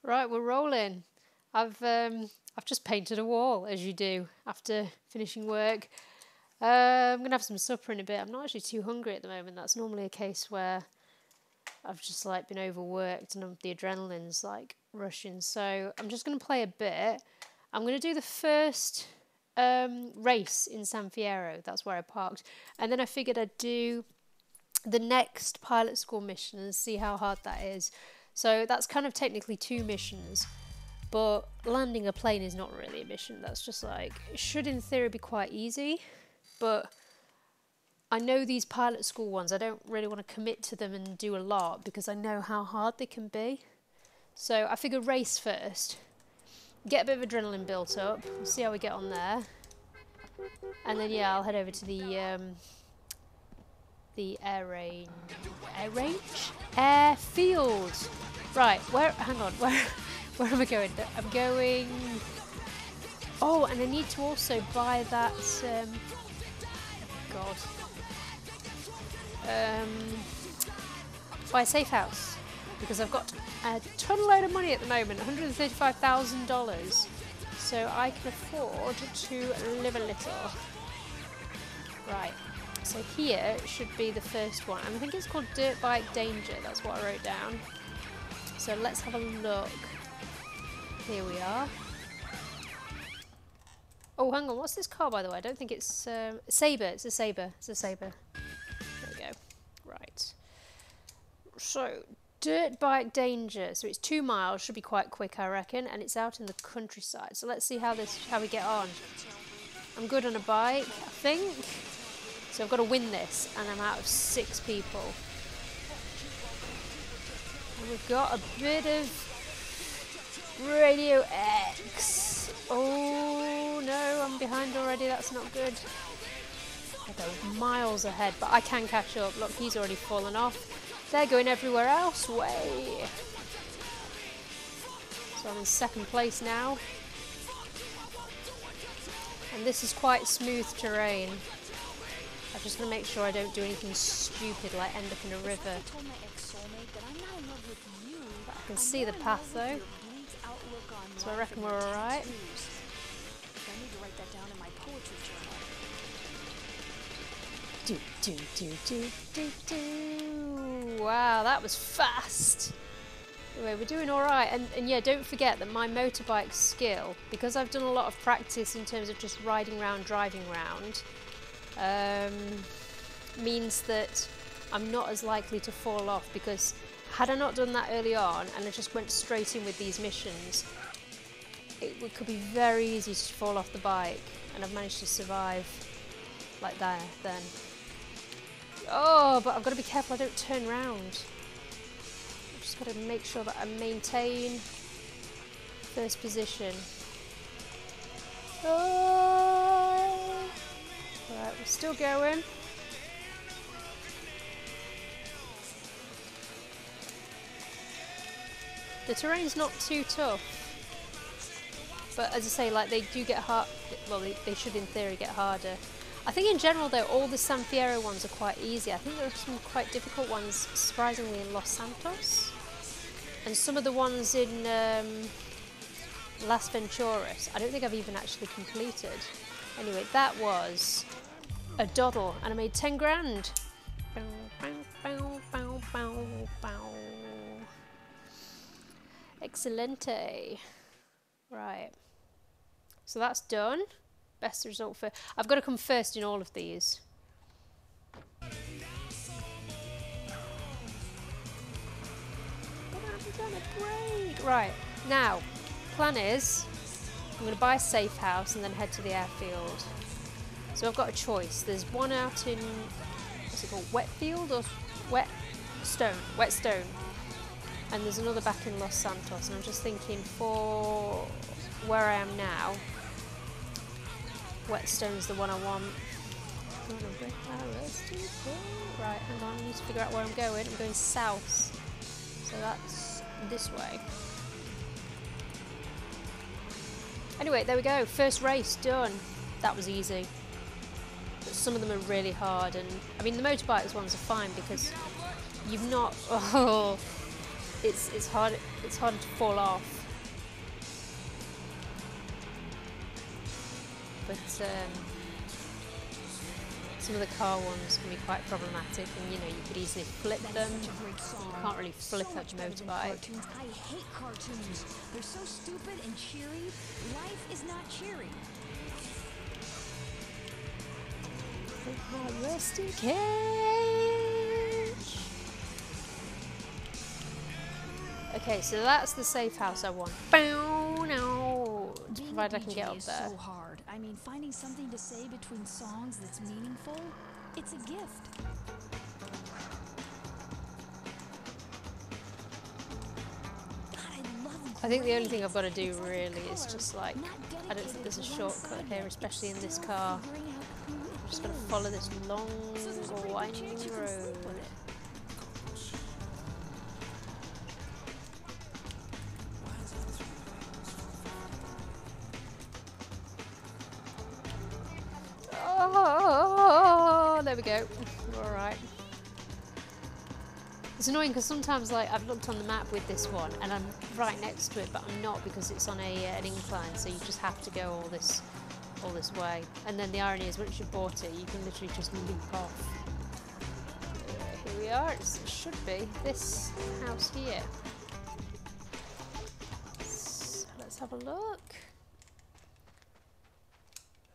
Right, we're rolling. I've just painted a wall, as you do after finishing work. I'm gonna have some supper in a bit. I'm not actually too hungry at the moment. That's normally a case where I've just like been overworked and the adrenaline's like rushing. So I'm just gonna play a bit. I'm gonna do the first race in San Fierro. That's where I parked, and then I figured I'd do the next pilot school mission and see how hard that is. So that's kind of technically 2 missions, but landing a plane is not really a mission. That's just like, it should in theory be quite easy, but I know these pilot school ones, I don't really want to commit to them and do a lot because I know how hard they can be. So I figure race first, get a bit of adrenaline built up, we'll see how we get on there, and then yeah, I'll head over to the airfield. Right, hang on, where am I going? I'm going, oh, and I need to also buy that, buy a safe house, because I've got a ton load of money at the moment, $135,000, so I can afford to live a little. Right. So here should be the first one, and I think it's called Dirtbike Danger, that's what I wrote down. So let's have a look. Here we are. Oh, hang on, what's this car, by the way? I don't think it's Sabre, it's a Sabre, it's a Sabre. There we go. Right. So, Dirtbike Danger, so it's 2 miles, should be quite quick, I reckon, and it's out in the countryside. So let's see how we get on. I'm good on a bike, I think. So I've got to win this, and I'm out of 6 people. And we've got a bit of Radio X. Oh no, I'm behind already, that's not good. I go miles ahead, but I can catch up. Look, he's already fallen off. They're going everywhere else, way. So I'm in 2nd place now. And this is quite smooth terrain. I'm just going to make sure I don't do anything stupid like end up in a river. But I can see the path though, so I reckon we're alright. Wow, that was fast! Anyway, we're doing alright, and yeah, don't forget that my motorbike skill, because I've done a lot of practice in terms of just riding around, driving around, means that I'm not as likely to fall off, because had I not done that early on and I just went straight in with these missions, it could be very easy to fall off the bike, and I've managed to survive like that then. Oh, but I've got to be careful I don't turn round. I've just got to make sure that I maintain first position. Oh! Right, we're still going. The terrain's not too tough, but as I say, like, they do get hard. Well, they should in theory get harder. I think in general though, all the San Fierro ones are quite easy. I think there are some quite difficult ones, surprisingly, in Los Santos, and some of the ones in Las Venturas I don't think I've even actually completed. Anyway, that was a doddle, and I made 10 grand. Excelente. Right. So that's done. Best result for... I've got to come first in all of these. But I've done a break. Right. Now, plan is I'm going to buy a safe house and then head to the airfield. So I've got a choice. There's one out in, what's it called, Wetfield or Whetstone, and there's another back in Los Santos. And I'm just thinking, for where I am now, Whetstone's the one I want. Right, hang on, I need to figure out where I'm going. I'm going south, so that's this way. Anyway, there we go, first race done. That was easy. But some of them are really hard, and I mean the motorbikes ones are fine because you've not... Oh, it's harder to fall off. But some of the car ones can be quite problematic, and you know, you could easily flip them. You can't really flip a motorbike. I hate cartoons. They're so stupid and cheery. Life is not cheery. Rest in cage. Okay, so that's the safe house I want. Bow now. Provided I can get up there. So hard. I mean, finding something to say between songs that's meaningful, it's a gift. I think the only thing I've got to do really is just like, I don't think there's a shortcut here, especially in this car. I'm just going to follow this long, winding road. Oh, there we go. Alright. It's annoying because sometimes, like, I've looked on the map with this one and I'm right next to it, but I'm not because it's on an incline, so you just have to go all this way. And then the irony is, once you've bought it, you can literally just leap off. Here we are. It should be this house here. So let's have a look.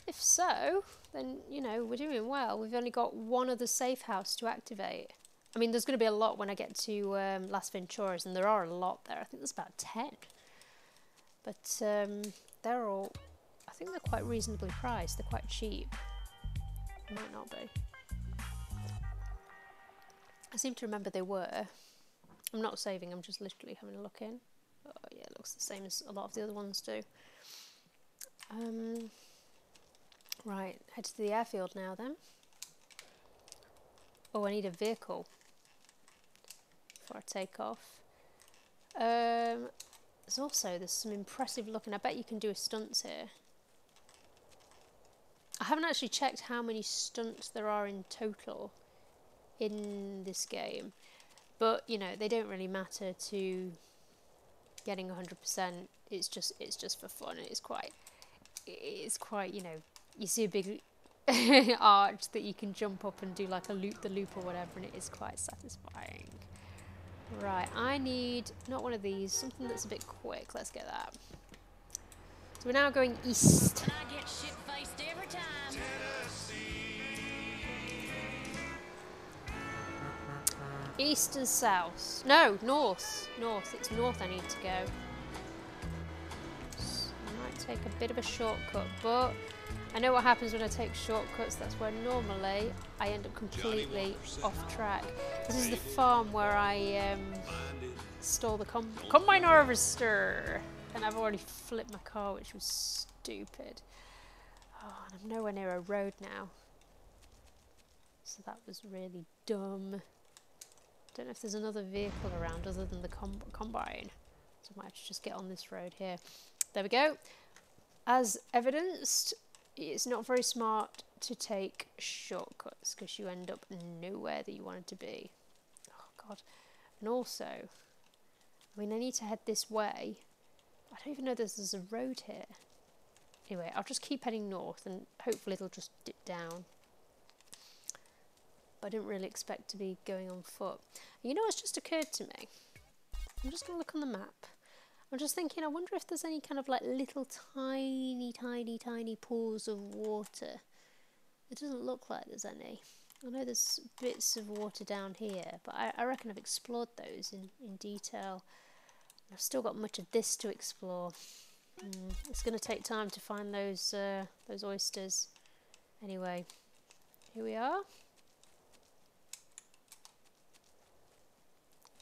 If so, then, you know, we're doing well. We've only got one other safe house to activate. I mean, there's going to be a lot when I get to Las Venturas, and there are a lot there. I think there's about 10. But they're all, I think they're quite reasonably priced. They're quite cheap. Might not be. I seem to remember they were. I'm not saving, I'm just literally having a look in. Oh yeah, it looks the same as a lot of the other ones do. Right, head to the airfield now then. Oh, I need a vehicle before I take off. There's some impressive looking, I bet you can do a stunts here. I haven't actually checked how many stunts there are in total in this game, but you know, they don't really matter to getting 100%. It's just for fun. It's quite, you know, you see a big arch that you can jump up and do like a loop the loop or whatever, and it is quite satisfying. Right, I need not one of these, something that's a bit quick. Let's get that. So we're now going east. I get shit-faced every time. East and south. No, north. North. It's north I need to go. So I might take a bit of a shortcut, but I know what happens when I take shortcuts. That's where normally I end up completely off track. This is the farm where I stole the combine harvester, and I've already flipped my car, which was stupid. Oh, and I'm nowhere near a road now, so that was really dumb. Don't know if there's another vehicle around other than the combine, so I might have to just get on this road here. There we go. As evidenced, it's not very smart to take shortcuts because you end up nowhere that you wanted to be. Oh god. And also, I mean, I need to head this way. I don't even know there's a road here. Anyway, I'll just keep heading north and hopefully it'll just dip down. But I didn't really expect to be going on foot. You know what's just occurred to me? I'm just going to look on the map. I'm just thinking, I wonder if there's any kind of like little tiny pools of water. It doesn't look like there's any. I know there's bits of water down here, but I reckon I've explored those in detail. I've still got much of this to explore. It's going to take time to find those oysters. Anyway, here we are.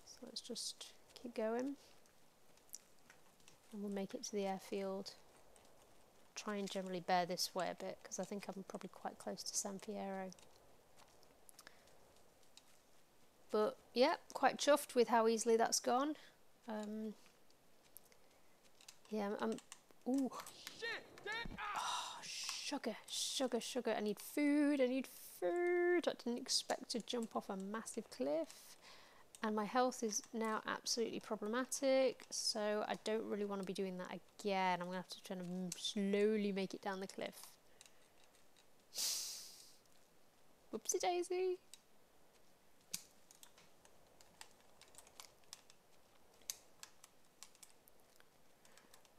So let's just keep going. And we'll make it to the airfield. Try and generally bear this way a bit, because I think I'm probably quite close to San Fierro. But yeah, quite chuffed with how easily that's gone. Yeah, ooh. Oh, sugar. I need food. I didn't expect to jump off a massive cliff. And my health is now absolutely problematic, so I don't really want to be doing that again. I'm going to have to try to slowly make it down the cliff. Whoopsie daisy.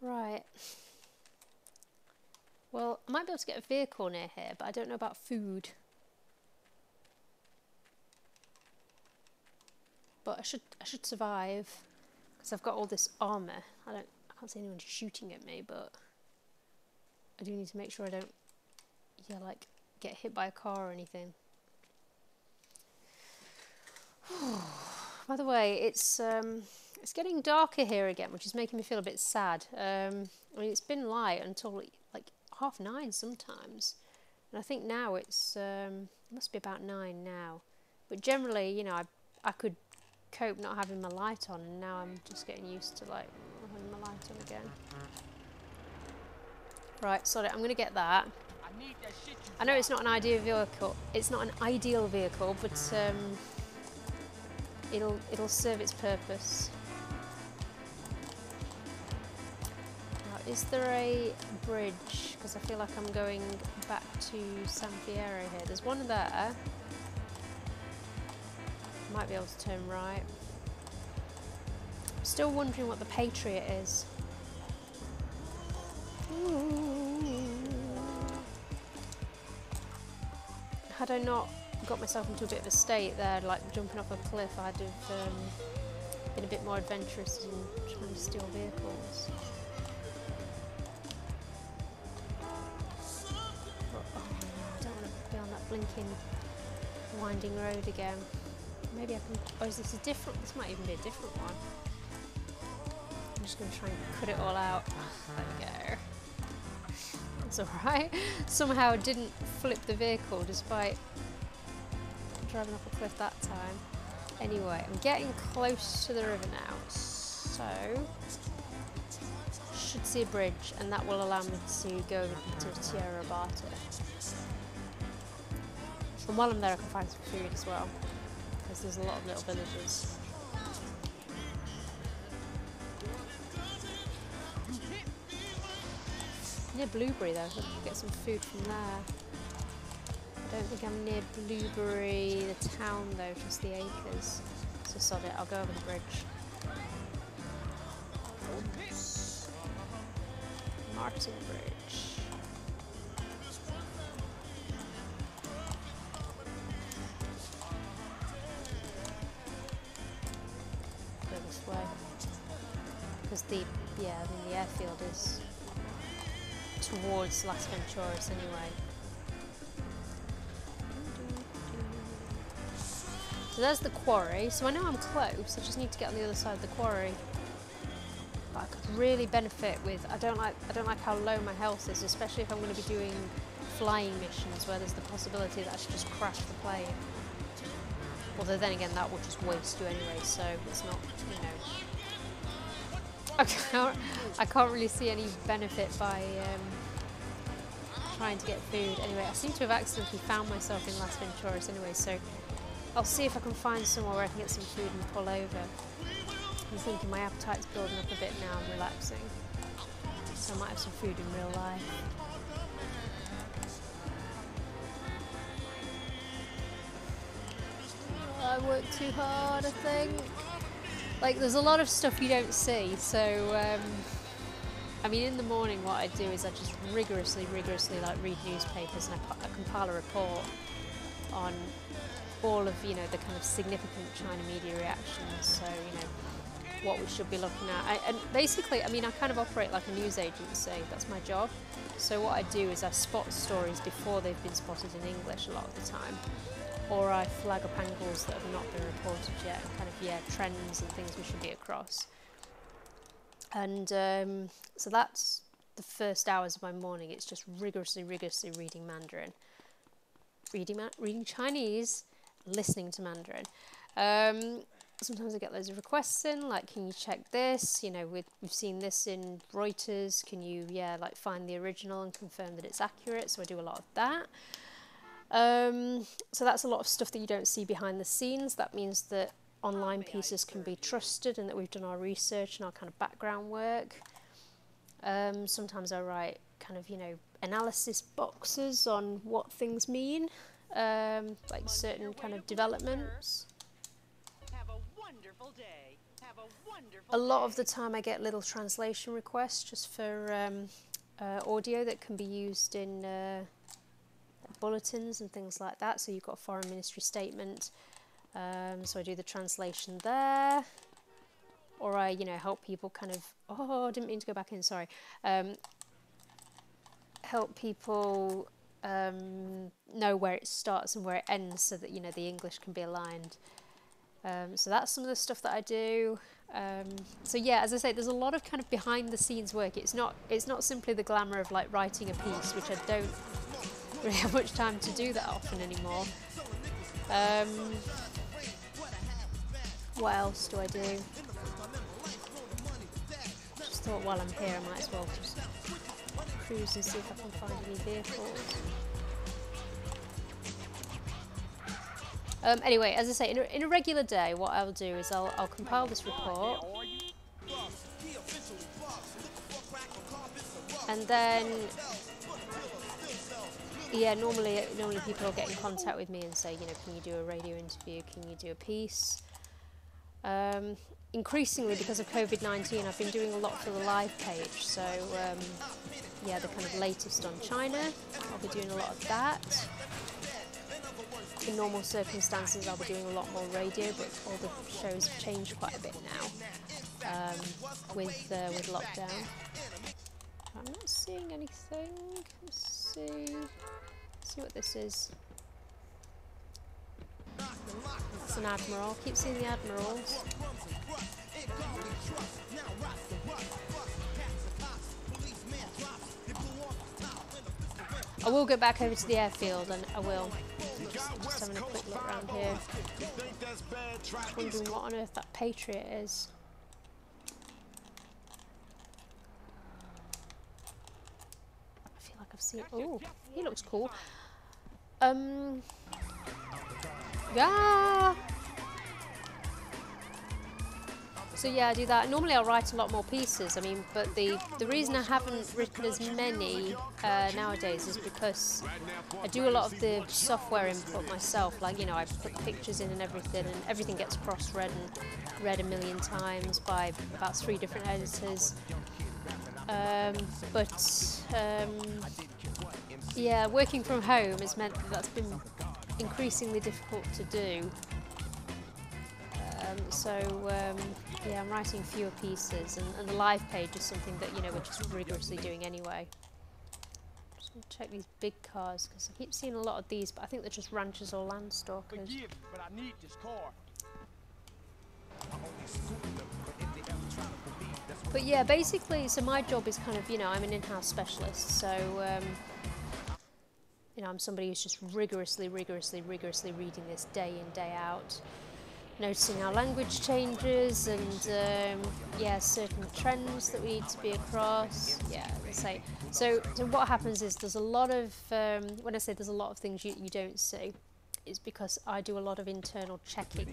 Right. Well, I might be able to get a vehicle near here, but I don't know about food. But I should survive because I've got all this armor. I can't see anyone shooting at me, but I do need to make sure I don't, yeah, like get hit by a car or anything. By the way, it's getting darker here again, which is making me feel a bit sad. I mean, it's been light until like 9:30 sometimes, and I think now it must be about 9 now. But generally, you know, I could cope not having my light on, and now I'm just getting used to like having my light on again. Right, sorry, I'm gonna get that. I know it's not an ideal vehicle. It's not an ideal vehicle, but it'll serve its purpose. Now, is there a bridge? Because I feel like I'm going back to San Fierro here. There's one there. Might be able to turn right. I'm still wondering what the Patriot is. Had I not got myself into a bit of a state there, like jumping off a cliff, I'd have been a bit more adventurous in trying to steal vehicles. But, oh no, I don't want to be on that blinking, winding road again. Maybe I can. Oh, is this a different? This might even be a different one. I'm just going to try and cut it all out. There we go. That's alright. Somehow I didn't flip the vehicle despite driving off a cliff that time. Anyway, I'm getting close to the river now, so should see a bridge, and that will allow me to go to Tierra Bata. And while I'm there, I can find some food as well, because there's a lot of little villages. Near Blueberry though, so I can get some food from there. I don't think I'm near Blueberry, the town though, just the acres. So sod it, I'll go over the bridge. Oops. Martin Bridge. Go this way. Because the airfield is towards Las Venturas anyway. So there's the quarry. So I know I'm close. I just need to get on the other side of the quarry. But I could really benefit with. I don't like how low my health is, especially if I'm going to be doing flying missions where there's the possibility that I should just crash the plane. Although then again, that will just waste you anyway. So it's not, you know. I can't really see any benefit by trying to get food. Anyway, I seem to have accidentally found myself in Las Venturas anyway, so I'll see if I can find somewhere where I can get some food and pull over. I'm thinking my appetite's building up a bit now, I'm relaxing. So I might have some food in real life. I worked too hard, I think. Like, there's a lot of stuff you don't see, so, I mean, in the morning what I do is I just rigorously, like, read newspapers, and I compile a report on all of, you know, the kind of significant China media reactions, so, you know, what we should be looking at. And basically, I mean, I kind of operate like a news agency, that's my job. So what I do is I spot stories before they've been spotted in English a lot of the time. Or I flag up angles that have not been reported yet, kind of, yeah, trends and things we should be across. And so that's the first hours of my morning. It's just rigorously reading Mandarin. Reading Chinese, listening to Mandarin. Sometimes I get loads of requests in, like, can you check this? You know, we've seen this in Reuters. Can you, yeah, like, find the original and confirm that it's accurate? So I do a lot of that. So that's a lot of stuff that you don't see behind the scenes. That means that online pieces can be trusted and that we've done our research and our kind of background work. Sometimes I write kind of, you know, analysis boxes on what things mean, like certain kind of developments. Have a wonderful day. Have a wonderful A lot of the time I get little translation requests just for audio that can be used in bulletins and things like that. So you've got a foreign ministry statement, so I do the translation there, or I, you know, help people kind of, oh, I didn't mean to go back in, sorry, help people know where it starts and where it ends so that, you know, the English can be aligned. So that's some of the stuff that I do. So yeah, as I say, there's a lot of kind of behind the scenes work. It's not simply the glamour of like writing a piece, which I don't really have much time to do that often anymore. What else do I do? Just thought while I'm here I might as well just cruise and see if I can find any vehicles. Anyway, as I say, in a regular day, what I'll do is I'll compile this report, and then, yeah, normally people will get in contact with me and say, you know, can you do a radio interview? Can you do a piece? Increasingly, because of COVID-19, I've been doing a lot for the live page. So, yeah, the kind of latest on China. I'll be doing a lot of that. In normal circumstances, I'll be doing a lot more radio, but all the shows have changed quite a bit now with lockdown. I'm not seeing anything. Let's see what this is. That's an admiral. Keep seeing the admirals. I will go back over to the airfield, and I will. Just having a quick look around here. Just wondering what on earth that Patriot is. I feel like I've seen. Oh, he looks cool. Yeah. So yeah, I do that. Normally I'll write a lot more pieces. I mean, but the reason I haven't written as many nowadays is because I do a lot of the software input myself. Like, you know, I put the pictures in and everything gets cross-read and read a million times by about 3 different editors. Yeah, working from home has meant that that's been increasingly difficult to do. Yeah, I'm writing fewer pieces, and the live page is something that, you know, we're just rigorously doing anyway. Just want to check these big cars, because I keep seeing a lot of these, but I think they're just ranchers or landstalkers. But I need this car. But yeah, basically, so my job is kind of, you know, I'm an in-house specialist, so you know, I'm somebody who's just rigorously reading this day in, day out, noticing how language changes and yeah, certain trends that we need to be across. Yeah, so what happens is there's a lot of when I say there's a lot of things you don't see, is because I do a lot of internal checking.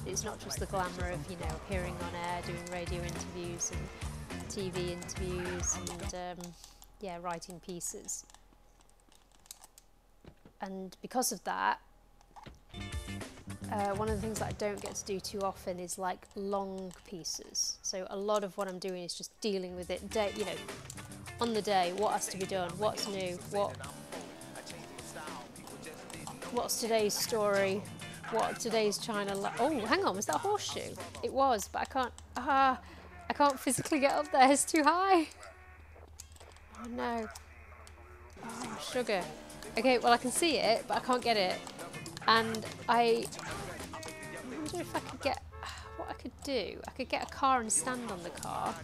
It's not just the glamour of, you know, appearing on air, doing radio interviews and TV interviews and yeah, writing pieces. And because of that, one of the things that I don't get to do too often is like long pieces. So a lot of what I'm doing is just dealing with it, you know, on the day, what has to be done, what's new, what's today's story, what today's China. Oh, hang on, was that a horseshoe? It was, but I can't physically get up there. It's too high. Oh no. Oh, sugar. Okay, well I can see it, but I can't get it. And I wonder if I could get, what I could do. I could get a car and stand on the car.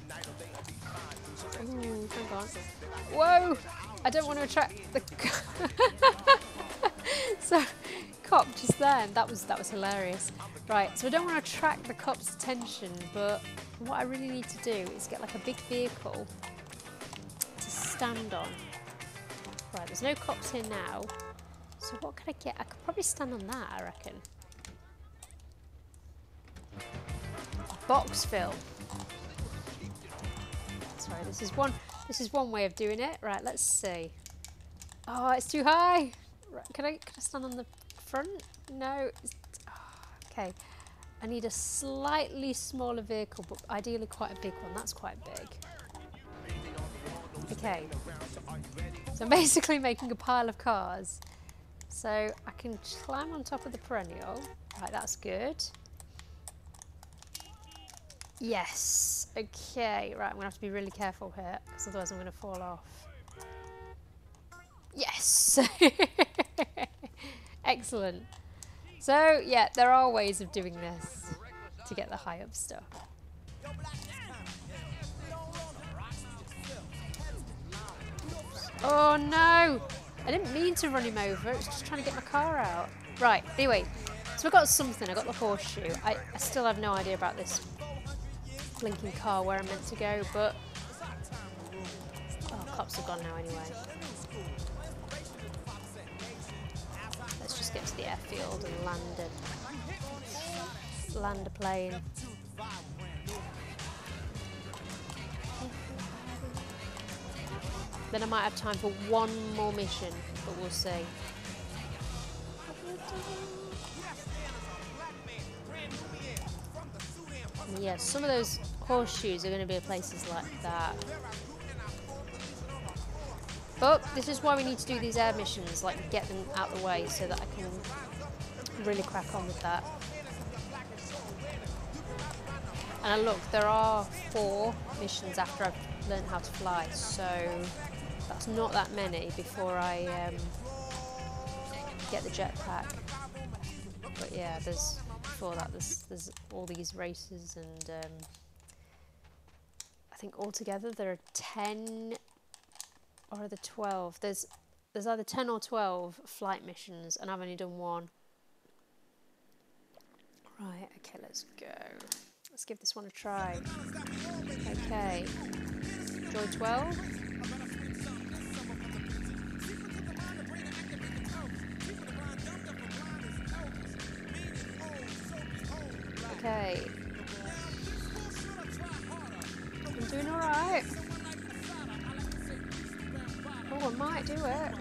Ooh, hang on. Whoa! I don't want to attract the so, cop just then. That was hilarious. Right, so I don't want to attract the cop's attention, but what I really need to do is get like a big vehicle to stand on. Right, there's no cops here now. So what could I get? I could probably stand on that, I reckon. box fill. Sorry, this is one way of doing it. Right, let's see. Oh, it's too high. Right, can I stand on the front? No. Okay. I need a slightly smaller vehicle, but ideally quite a big one. That's quite big. Okay. So I'm basically making a pile of cars. So I can climb on top of the perennial. Right, that's good. Yes. Okay. Right, I'm going to have to be really careful here, because otherwise I'm going to fall off. Yes. Excellent. So, yeah, there are ways of doing this to get the high up stuff. Oh no! I didn't mean to run him over, it was just trying to get my car out. Right, anyway, so I got something, I got the horseshoe. I still have no idea about this blinking car where I'm meant to go, but... Oh, cops are gone now anyway. Let's just get to the airfield and land a plane. Then I might have time for one more mission, but we'll see. And yeah, some of those horseshoes are going to be at places like that. But this is why we need to do these air missions, like get them out the way so that I can really crack on with that. And look, there are 4 missions after I've learned how to fly, so that's not that many before I get the jetpack. But yeah, before that there's all these races, and I think altogether there are 10 or are there 12. There's either 10 or 12 flight missions, and I've only done 1. Right, okay, let's go. Let's give this one a try. Okay. Joy 12. Okay. I'm doing alright. Oh, I might do it.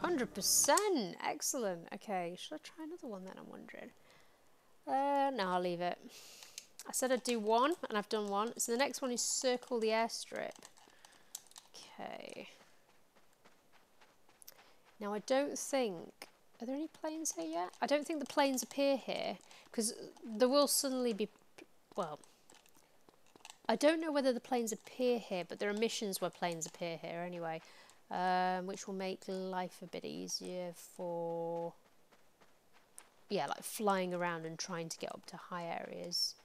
100%! Excellent. Okay, should I try another one then, I'm wondering? No, I'll leave it. I said I'd do 1, and I've done 1. So the next one is circle the airstrip. Okay. Now I don't think... Are there any planes here yet? I don't think the planes appear here, because there will suddenly be... Well, I don't know whether the planes appear here, but there are missions where planes appear here anyway, which will make life a bit easier for... Yeah, like flying around and trying to get up to high areas.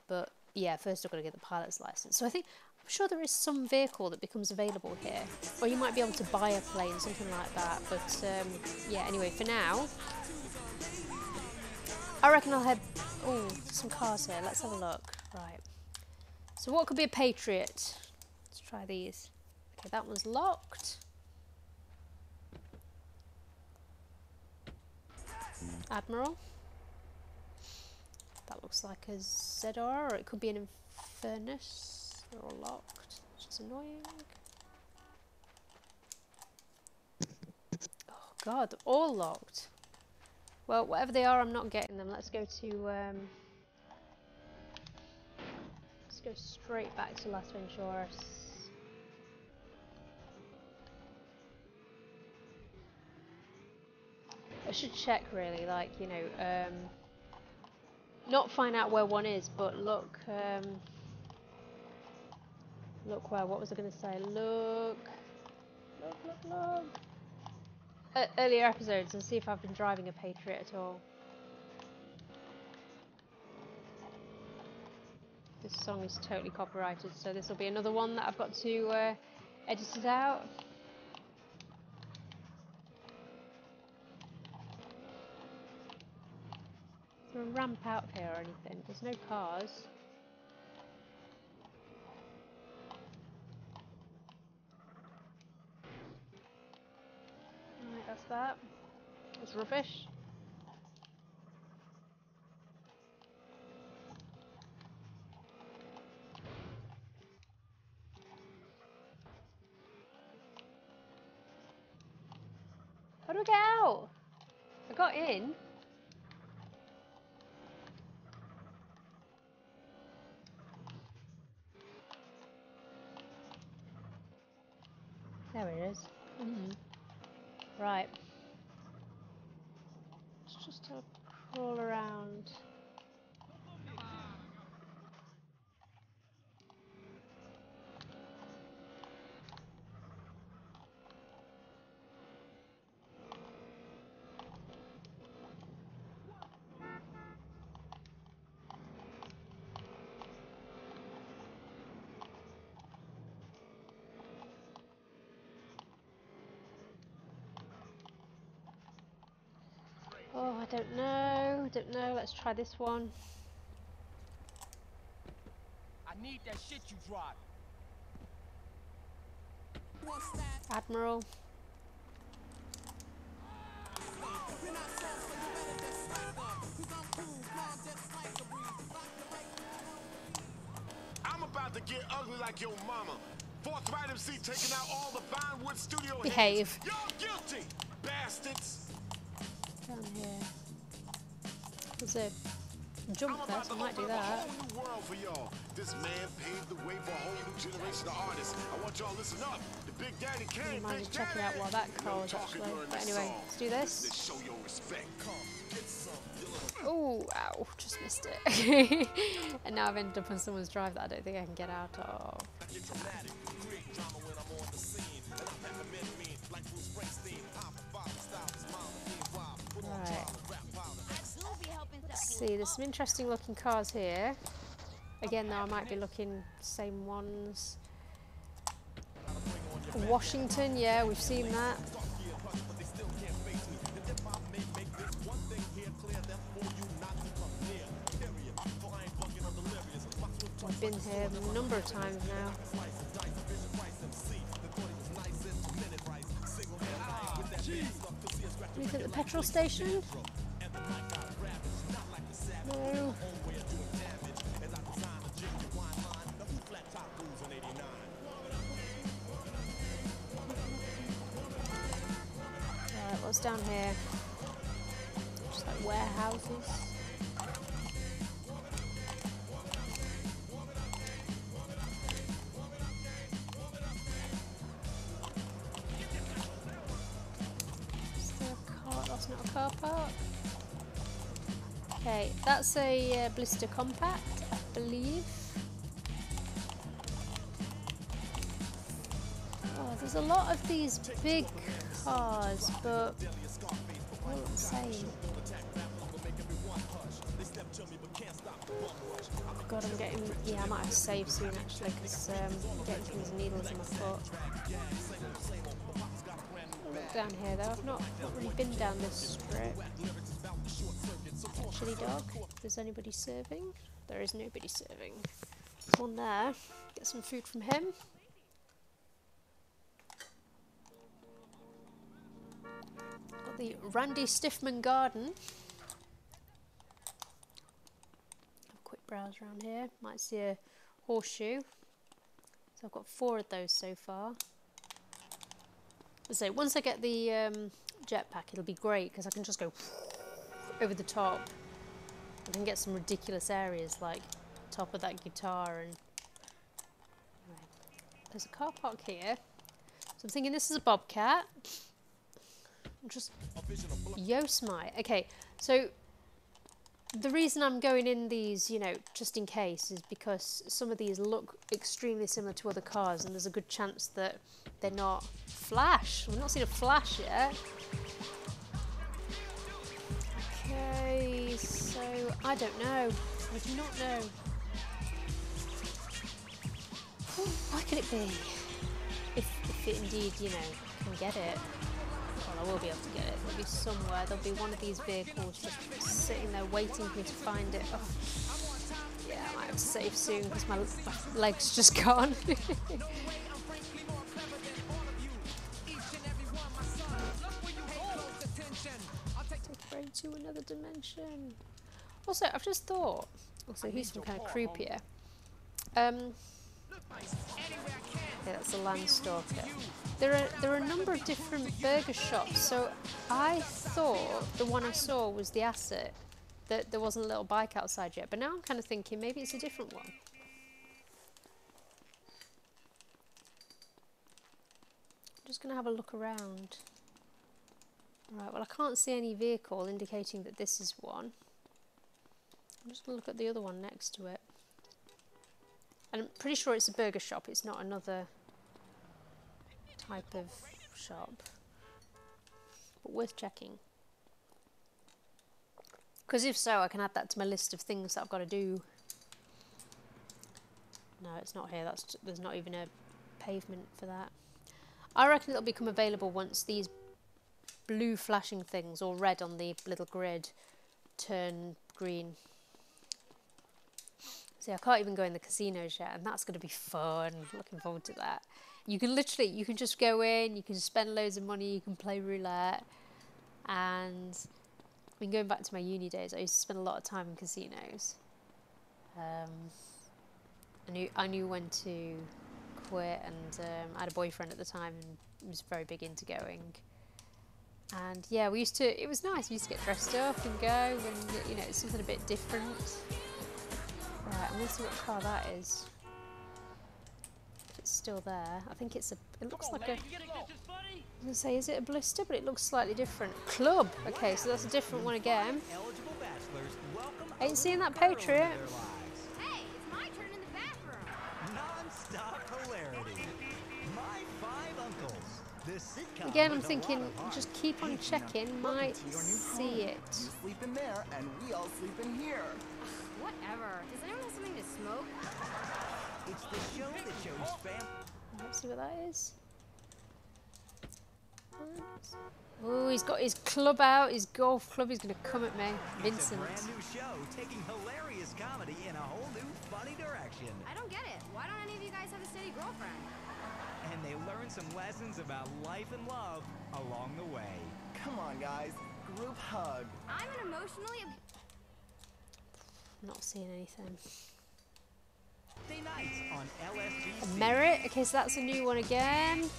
But yeah, first I've got to get the pilot's license. So I'm sure there is some vehicle that becomes available here. Or you might be able to buy a plane, something like that. But yeah, anyway, for now, I reckon I'll head... Oh, some cars here. Let's have a look. Right. So what could be a Patriot? Let's try these. Okay, that one's locked. Admiral. That looks like a ZR, or it could be an Infernus. They're all locked, which is annoying. Oh god, they're all locked. Well, whatever they are, I'm not getting them. Let's go to... let's go straight back to Las Venturas. I should check really, like, you know, not find out where one is, but look, look where, what was I going to say, look at earlier episodes and see if I've been driving a Patriot at all. This song is totally copyrighted, so this will be another one that I've got to edit it out. Is there a ramp out here or anything? There's no cars. Right, that's that. It's rubbish. do I get out? I got in. There it is. Right. Let's just have a crawl around. Oh, I don't know. Let's try this one. I need that shit you dropped. Admiral. I'm about to get ugly like your mama. Fourth right MC taking out all the Vinewood studio Behave. heads. You're guilty, bastards. Down here. There's a jump there, so I might do that. A whole new world for y'all. This man paved the way for a whole new generation of artists. I want y'all to listen up. The Big Daddy I came. might just check it out while that car was actually. But anyway, let's do this. Show your respect. Oh, ow, just missed it. And now I've ended up on someone's drive that I don't think I can get out of. Right. Let's see, there's some interesting looking cars here. Again, though, I might be looking same ones. Washington, yeah, we've seen that. I've been here a number of times now. Anything at the petrol station? No. Right, what's down here? Just like warehouses. That's not a car park. Okay, that's a blister compact, I believe. Oh, there's a lot of these big cars, but they're all the same. Oh God, I'm getting. Yeah, I might have to save soon actually, because I'm getting these needles in my foot. Look down here though, I've not really been down this strip. Chili dog, if there's anybody serving. There is nobody serving. There's one there, get some food from him. Got the Randy Stiffman garden. Have a quick browse around here, might see a horseshoe. So I've got 4 of those so far. So once I get the jetpack, it'll be great because I can just go over the top. I can get some ridiculous areas like top of that guitar and. Anyway, there's a car park here. So I'm thinking this is a bobcat. Just Yosemite. Okay, so the reason I'm going in these, you know, just in case, is because some of these look extremely similar to other cars, and there's a good chance that they're not Flash. We've not seen a Flash yet. Okay, so I don't know. I do not know. Why could it be? If it indeed, you know, can get it. Well, I will be able to get it. It'll be somewhere. There'll be one of these vehicles just sitting there waiting for me to find it. Oh. Yeah, I might have to save soon because my leg's just gone. Take to another dimension. Also, I've just thought. Also, he's some kind of croupier. Okay, that's a Landstalker. There are a number of different burger shops, so I thought the one I saw was the Asset, that there wasn't a little bike outside yet, but now I'm kind of thinking maybe it's a different one. I'm just going to have a look around. Right, well I can't see any vehicle indicating that this is one. I'm just going to look at the other one next to it. And I'm pretty sure it's a burger shop, it's not another type of shop. But worth checking. Because if so, I can add that to my list of things that I've got to do. No, it's not here. There's not even a pavement for that. I reckon it'll become available once these blue flashing things, or red on the little grid, turn green. See, I can't even go in the casinos yet, and that's going to be fun. Looking forward to that. You can just go in, you can spend loads of money, you can play roulette, and I mean, going back to my uni days, I used to spend a lot of time in casinos. I knew when to quit, and I had a boyfriend at the time and was very big into going. And yeah, it was nice. We used to get dressed up and go, and you know, it's something a bit different. Right, I'm going to see what car that is. If it's still there. I think it looks like a... I was going to say, is it a Blister? But it looks slightly different. Club! Okay, so that's a different one again. Ain't seeing that Patriot. Hey, it's my turn in the bathroom. Non-stop hilarity. My five uncles. This sitcom Again, I'm thinking, just keep on checking, might Your new see home. it. You sleep in there, and we all sleep in here. Whatever. Does anyone have something to smoke? It's the show that shows fam. Let's see what that is. Oh, he's got his club out, his golf club. He's going to come at me. Vincent. It's a brand new show taking hilarious comedy in a whole new funny direction. I don't get it. Why don't any of you guys have a steady girlfriend? And they learn some lessons about life and love along the way. Come on, guys. Group hug. I'm an emotionally... Not seeing anything. Day nights on LSG. Merit. Okay, so that's a new one again.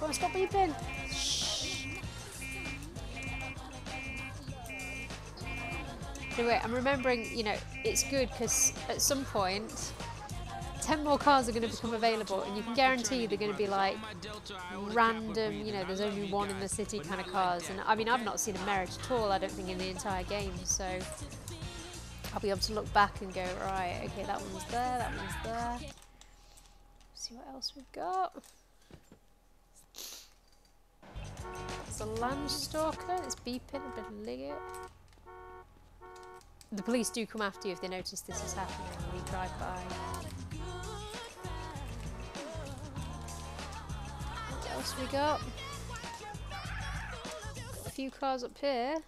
Go on, stop beeping. Shh. Anyway, I'm remembering, you know, it's good because at some point 10 more cars are going to become available, and you can guarantee they're going to be like random, you know, there's only one in the city kind of cars. And I mean, I've not seen a Merit at all, I don't think, in the entire game, so I'll be able to look back and go, right, okay, that one's there, that one's there. See what else we've got. It's a Landstalker, it's beeping, a bit of liggett. The police do come after you if they notice this is happening when you drive by. What else we got? A few cars up here.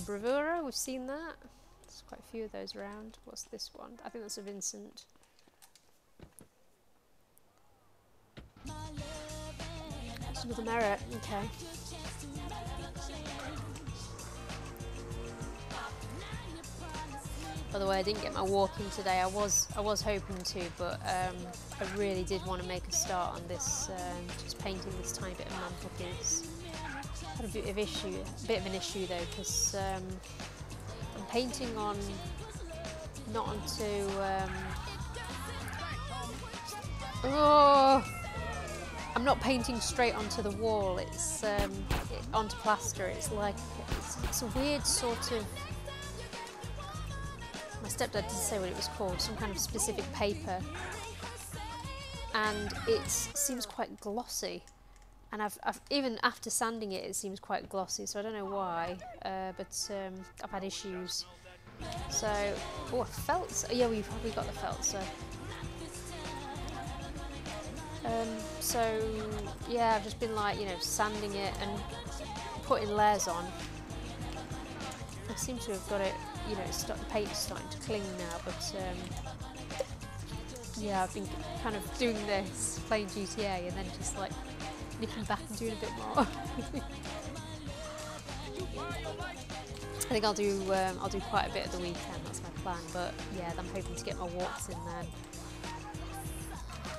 Bravura, we've seen that. There's quite a few of those around. What's this one? I think that's a Vincent. That's another Merit, okay. By the way, I didn't get my walking today. I was hoping to, but I really did want to make a start on this, just painting this tiny bit of mantelpiece. Had a bit of an issue though, because I'm painting on, not onto, I'm not painting straight onto the wall, it's onto plaster. It's like, it's a weird sort of, my stepdad didn't say what it was called, some kind of specific paper, and it seems quite glossy. And I've even after sanding it, it seems quite glossy, so I don't know why, but I've had issues. So, oh, felt, yeah, we've got the felt, so. So, yeah, I've just been like, you know, sanding it and putting layers on. I seem to have got it, you know, the paint's starting to cling now, but yeah, I've been kind of doing this, playing GTA, and then just like nipping back and doing a bit more. I think I'll do quite a bit at the weekend. That's my plan. But yeah, I'm hoping to get my walks in then.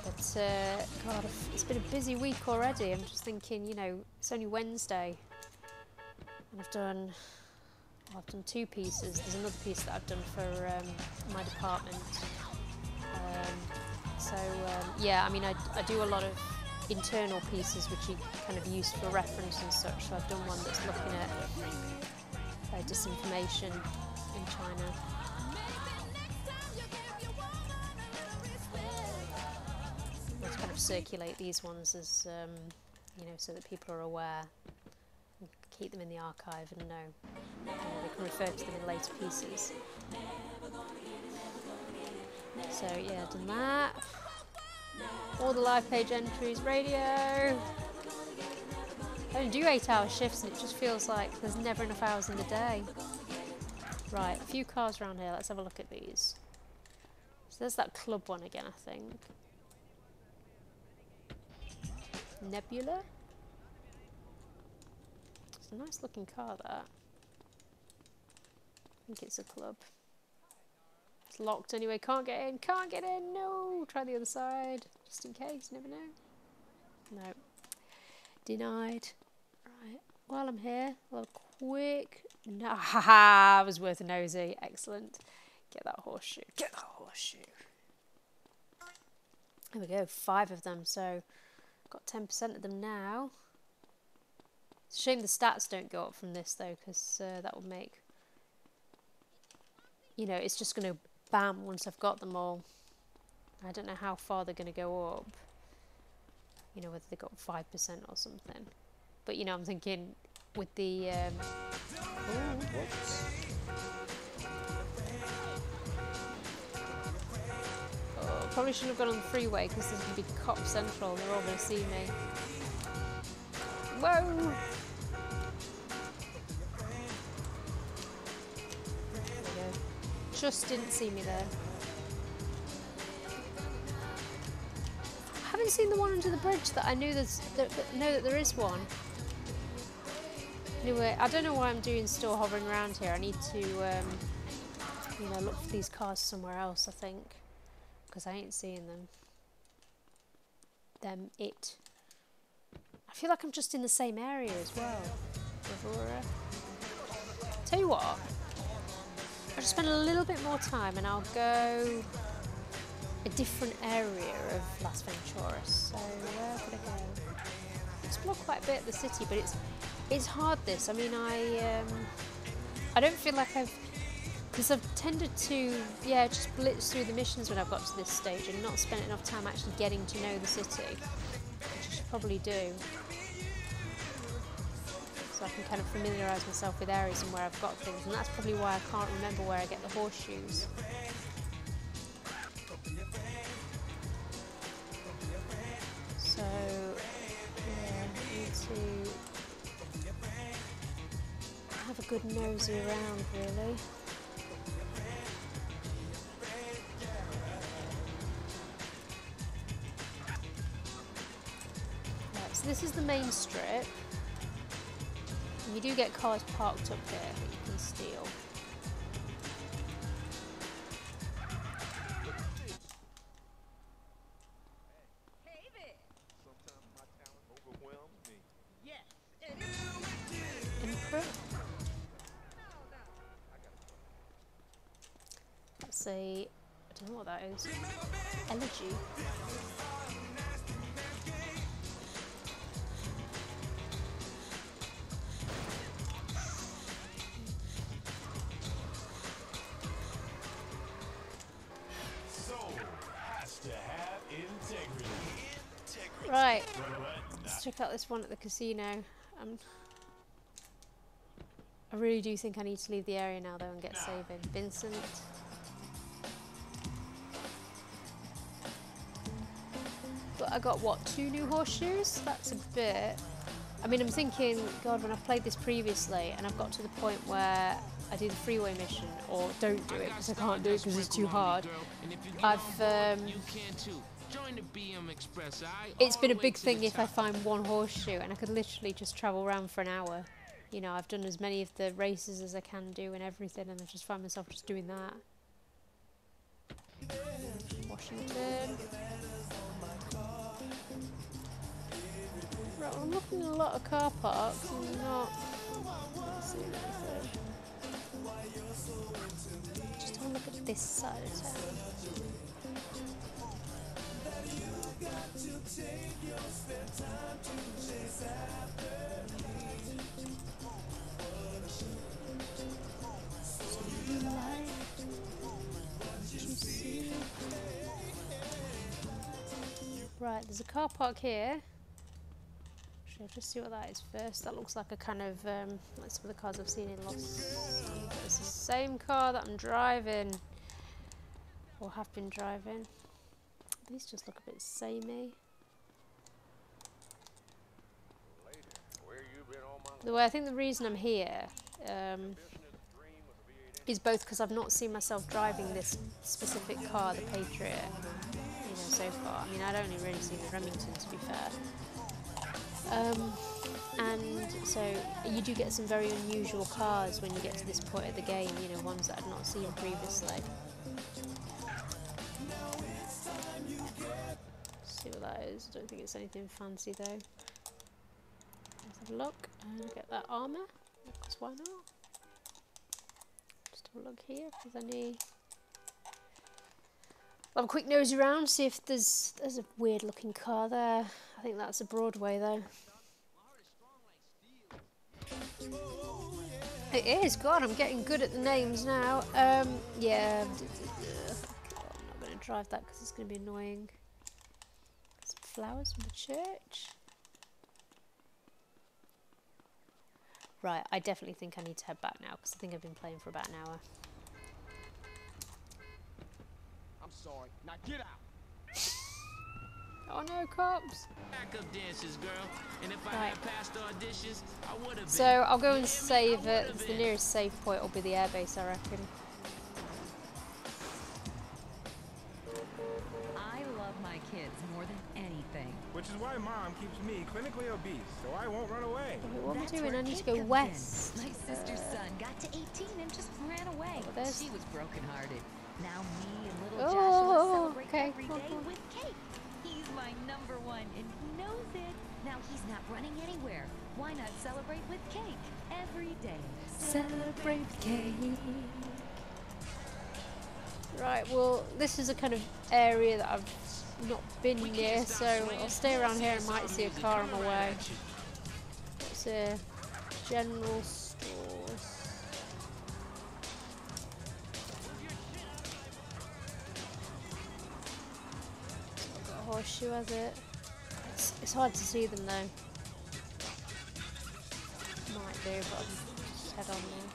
But God, it's been a busy week already. I'm just thinking, you know, it's only Wednesday, and I've done 2 pieces. There's another piece that I've done for my department. Yeah, I mean, I do a lot of internal pieces which you kind of use for reference and such. So I've done one that's looking at disinformation in China. Let's kind of circulate these ones as you know, so that people are aware, and keep them in the archive and know, you know, they can refer to them in later pieces. So yeah, done that. All the live page entries, radio. I only do 8-hour shifts and it just feels like there's never enough hours in the day. Right, a few cars around here. Let's have a look at these. So there's that club one again, I think. Nebula. It's a nice looking car, that. I think it's a club. It's locked anyway, can't get in, no! Try the other side, just in case, never know. No. Denied. Right, while I'm here, a little quick... No, haha, was worth a nosy, excellent. Get that horseshoe, get that horseshoe. There we go, 5 of them, so got 10% of them now. It's a shame the stats don't go up from this though, because that will make... You know, it's just going to bam once I've got them all. I don't know how far they're going to go up. You know, whether they got 5% or something. But, you know, I'm thinking with the... whoops. Oh, probably shouldn't have gone on the freeway because there's going to be cop central. They're all going to see me. Whoa! Just didn't see me there. I haven't seen the one under the bridge that I knew know that there is one. Anyway, I don't know why I'm still hovering around here. I need to, you know, look for these cars somewhere else, I think, because I ain't seeing them. I feel like I'm just in the same area as well. Aurora. Tell you what. I'll just spend a little bit more time and I'll go a different area of Las Venturas. So where could I go? I explore quite a bit of the city, but it's hard this. I mean, I don't feel like because I've tended to, yeah, just blitz through the missions when I've got to this stage and not spent enough time actually getting to know the city, which I should probably do. So I can kind of familiarise myself with areas and where I've got things, and that's probably why I can't remember where I get the horseshoes. So, yeah, I need to have a good nosy around, really. Right, so this is the main strip. You do get cars parked up here that you can steal. Hey there. Sometimes my talent overwhelms me. Yes. Input. That's a... I don't know what that is. Elegy. Right, let's check out this one at the casino. I really do think I need to leave the area now though and get saving. Vincent. But I got what, 2 new horseshoes? That's a bit. I mean, I'm thinking, God, when I've played this previously and I've got to the point where I do the freeway mission or don't do it because I can't do it because it's too hard. It's been a big thing if I find one horseshoe and I could literally just travel around for an hour. you know, I've done as many of the races as I can do and everything, and I just find myself just doing that. Washington. Right, well, I'm looking at a lot of car parks and not seeing anything. Just have a look at this side of town. Right, there's a car park here. Actually, I'll just see what that is first. That looks like a kind of, like some of the cars I've seen in Los Angeles. It's the same car that I'm driving, or have been driving. These just look a bit samey. The way I think the reason I'm here is both because I've not seen myself driving this specific car, the Patriot, you know, so far. I mean, I'd only really seen the Remington, to be fair. And so you do get some very unusual cars when you get to this point of the game, you know, ones that I'd not seen previously. See what that is. I don't think it's anything fancy though. Let's have a look and get that armour, because why not? Just have a look here if there's any. I'll have a quick nosy around, see if there's a weird looking car there. I think that's a Broadway though. It is. God, I'm getting good at the names now. Yeah. I'm not going to drive that because it's going to be annoying. Some flowers from the church. Right, I definitely think I need to head back now because I think I've been playing for about an hour. I'm sorry. Now get out. Oh no, cops! Backup dances, girl. And if I Right. had passed auditions, I would have been. So I'll go and save it. The nearest save point will be the airbase, I reckon. I love my kids more than anything. Which is why Mom keeps me clinically obese, so I won't run away. Wait, what am I That's doing? where I need to Kate go comes west. in. My sister's son got to 18 and just ran away. Oh, there's- She was brokenhearted. Now me and little Oh, Joshua celebrate okay. every day with Kate. He's my #1 and he knows it. Now he's not running anywhere. Why not celebrate with cake every day? Celebrate with cake. Right, well, this is a kind of area that I've not been near, so I'll stay around here and might see a car on my way. It's a general stores. It's not got a horseshoe, has it? It's hard to see them though. Might do, but I'll just head on there.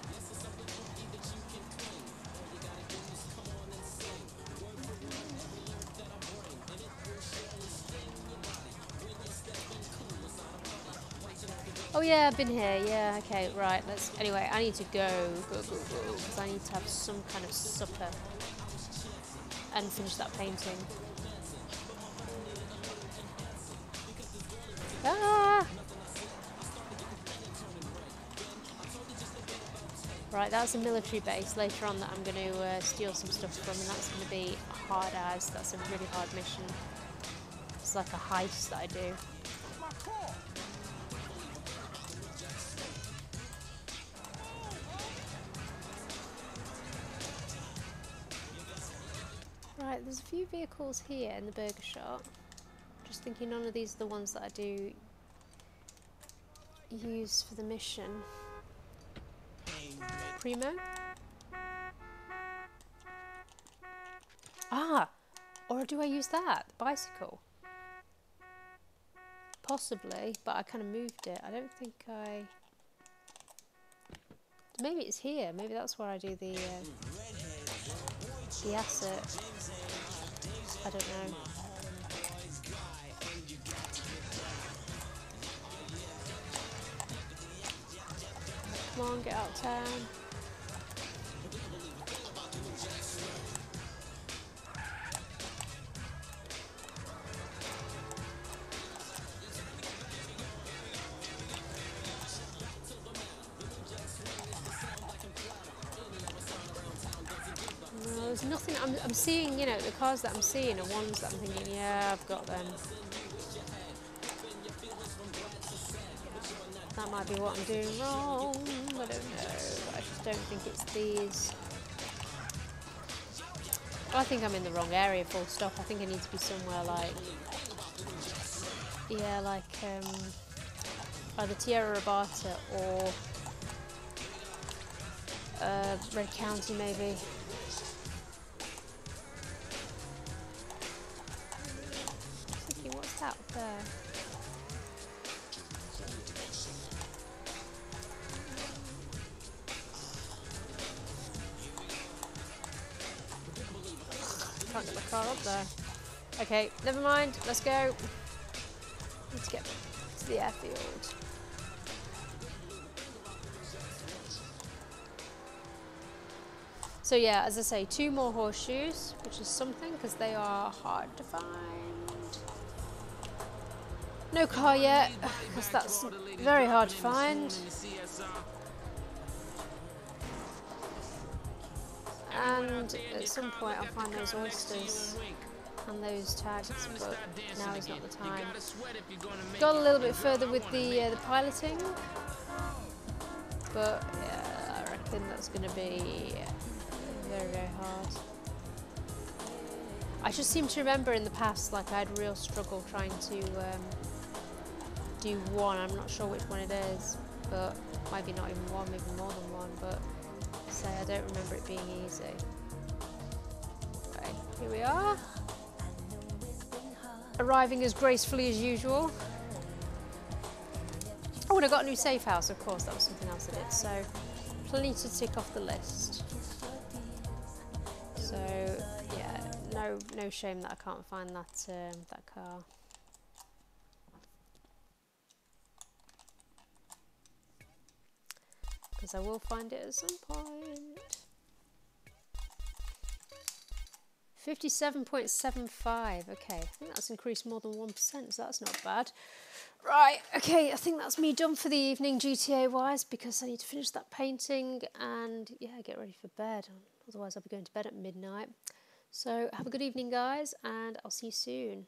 Oh yeah, I've been here. Yeah, okay, right. Let's. Anyway, I need to go, because I need to have some kind of supper and finish that painting. Ah! Right, that's a military base later on that I'm going to steal some stuff from, and that's going to be hard as. That's a really hard mission. It's like a heist that I do. Right, there's a few vehicles here in the burger shop. Just thinking none of these are the ones that I do use for the mission. Primo? Ah! Or do I use that? The bicycle? Possibly, but I kind of moved it. I don't think I... Maybe it's here. Maybe that's where I do the asset. I don't know. Come on, get out of town. there's nothing. I'm seeing, you know, the cars that I'm seeing are ones that I'm thinking, yeah, I've got them. That might be what I'm doing wrong. I don't know. But I just don't think it's these. I think I'm in the wrong area, full stop. I think I need to be somewhere like, yeah, like either Tierra Rabata or Red County maybe. Thinking, what's that up there? Can't get my car up there. Okay, never mind. Let's go. Need to get to the airfield. So yeah, as I say, 2 more horseshoes, which is something because they are hard to find. No car yet, because that's very hard to find. And at some point I'll find those oysters and those tags, but now is not the time. Got a little bit further with the piloting, but yeah, I reckon that's going to be very, very hard. I just seem to remember in the past, like I had real struggle trying to do one. I'm not sure which one it is, but maybe not even one, maybe more than one, but say I don't remember it being easy. Right, here we are. Arriving as gracefully as usual. Oh, and I got a new safe house, of course, that was something else I did, so plenty to tick off the list. So yeah, no shame that I can't find that that car. Because I will find it at some point. 57.75. Okay, I think that's increased more than 1%, so that's not bad. Right, okay, I think that's me done for the evening GTA-wise, because I need to finish that painting and, yeah, get ready for bed. Otherwise I'll be going to bed at midnight. So have a good evening, guys, and I'll see you soon.